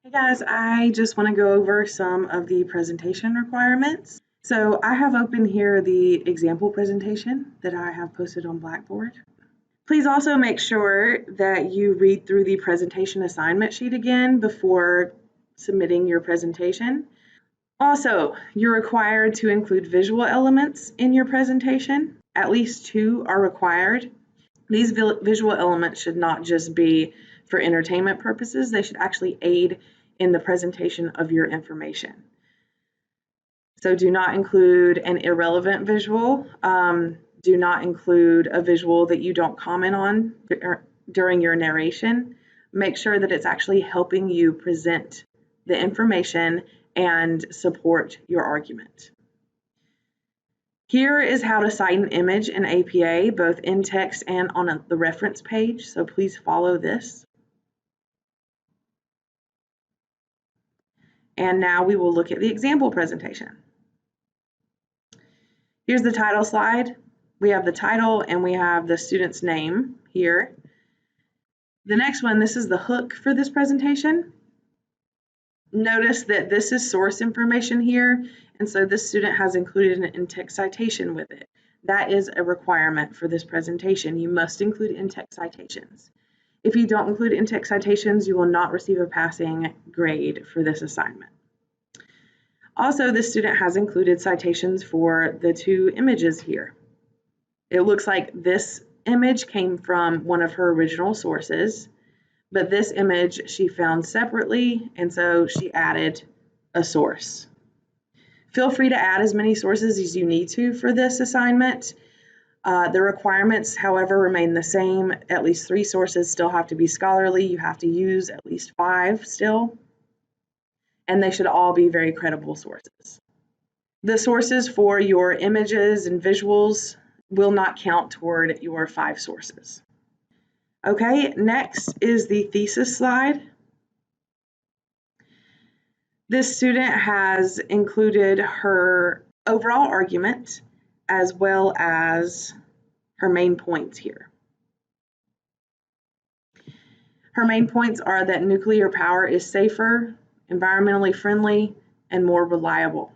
Hey guys, I just want to go over some of the presentation requirements. So I have open here the example presentation that I have posted on Blackboard. Please also make sure that you read through the presentation assignment sheet again before submitting your presentation. Also, you're required to include visual elements in your presentation. At least 2 are required. These visual elements should not just be for entertainment purposes, they should actually aid in the presentation of your information. So do not include an irrelevant visual. Do not include a visual that you don't comment on during your narration. Make sure that it's actually helping you present the information and support your argument. Here is how to cite an image in APA, both in text and on the reference page, so please follow this. And now we will look at the example presentation. Here's the title slide. We have the title and we have the student's name here. The next one, this is the hook for this presentation. Notice that this is source information here, and so this student has included an in-text citation with it. That is a requirement for this presentation. You must include in-text citations. If you don't include in-text citations, you will not receive a passing grade for this assignment. Also, this student has included citations for the 2 images here. It looks like this image came from one of her original sources, but this image she found separately, and so she added a source. Feel free to add as many sources as you need to for this assignment. The requirements, however, remain the same. At least 3 sources still have to be scholarly. You have to use at least 5 still, and they should all be very credible sources. The sources for your images and visuals will not count toward your 5 sources. Okay, next is the thesis slide. This student has included her overall argument as well as her main points here. Her main points are that nuclear power is safer, environmentally friendly, and more reliable.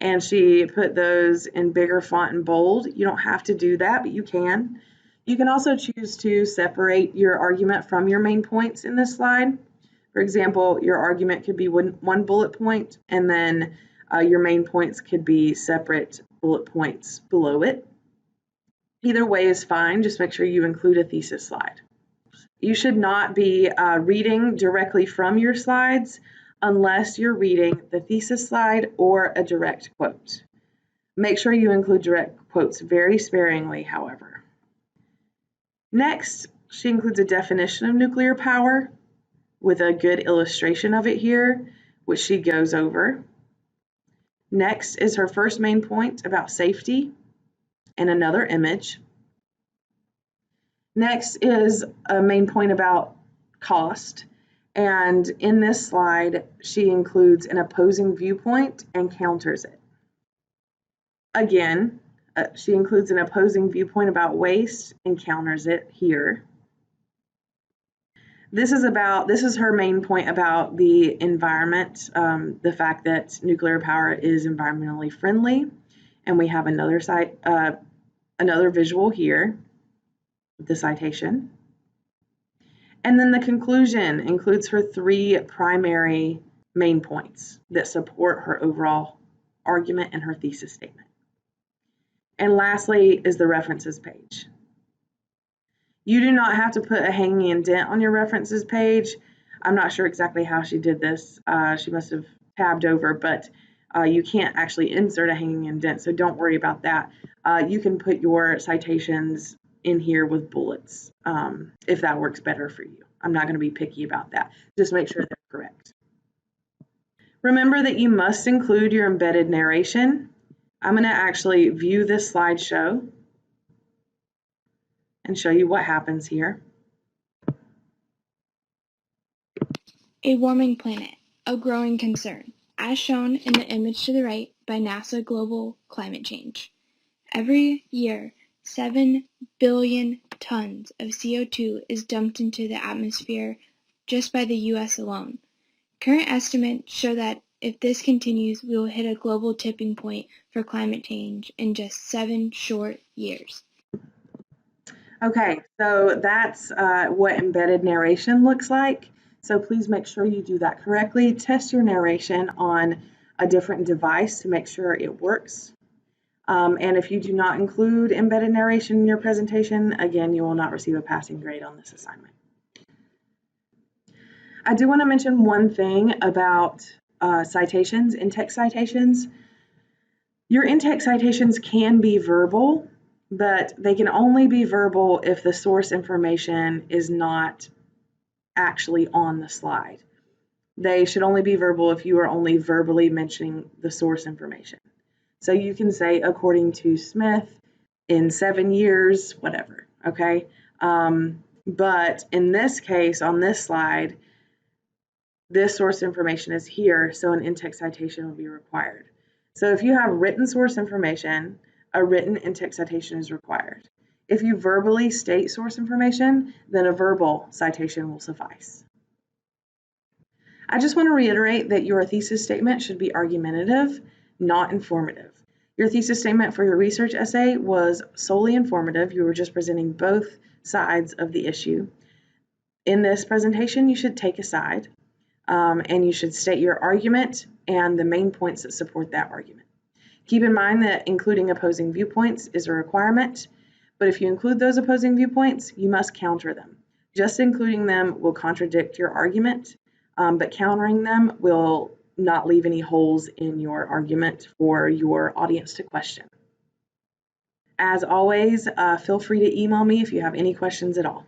And she put those in bigger font and bold. You don't have to do that, but you can. You can also choose to separate your argument from your main points in this slide. For example, your argument could be one bullet point, and then your main points could be separate bullet points below it. Either way is fine, just make sure you include a thesis slide. You should not be reading directly from your slides unless you're reading the thesis slide or a direct quote. Make sure you include direct quotes very sparingly, however. Next, she includes a definition of nuclear power with a good illustration of it here, which she goes over. Next is her first main point about safety and another image. Next is a main point about cost, and in this slide, she includes an opposing viewpoint and counters it. Again, she includes an opposing viewpoint about waste and counters it here. This is her main point about the environment, the fact that nuclear power is environmentally friendly, and we have another visual here, the citation. And then the conclusion includes her 3 primary main points that support her overall argument and her thesis statement. And lastly is the references page. You do not have to put a hanging indent on your references page. I'm not sure exactly how she did this. She must have tabbed over, but you can't actually insert a hanging indent, so don't worry about that. You can put your citations in here with bullets if that works better for you. I'm not going to be picky about that. Just make sure they're correct. Remember that you must include your embedded narration. I'm going to actually view this slideshow and show you what happens here. A warming planet, a growing concern, as shown in the image to the right by NASA Global Climate Change. Every year, 7 billion tons of CO2 is dumped into the atmosphere just by the U.S. alone. Current estimates show that if this continues, we will hit a global tipping point for climate change in just 7 short years. Okay, so that's what embedded narration looks like. So please make sure you do that correctly. Test your narration on a different device to make sure it works. And if you do not include embedded narration in your presentation, again, you will not receive a passing grade on this assignment. I do want to mention one thing about citations, in-text citations. Your in-text citations can be verbal, but they can only be verbal if the source information is not actually on the slide. They should only be verbal if you are only verbally mentioning the source information. So you can say, according to Smith, in 7 years, whatever, okay? But in this case, on this slide, this source information is here, so an in-text citation will be required. So if you have written source information, a written in-text citation is required. If you verbally state source information, then a verbal citation will suffice. I just want to reiterate that your thesis statement should be argumentative, not informative. Your thesis statement for your research essay was solely informative. You were just presenting both sides of the issue. In this presentation, you should take a side, and you should state your argument and the main points that support that argument. Keep in mind that including opposing viewpoints is a requirement, but if you include those opposing viewpoints, you must counter them. Just including them will contradict your argument, but countering them will not leave any holes in your argument for your audience to question. As always, feel free to email me if you have any questions at all.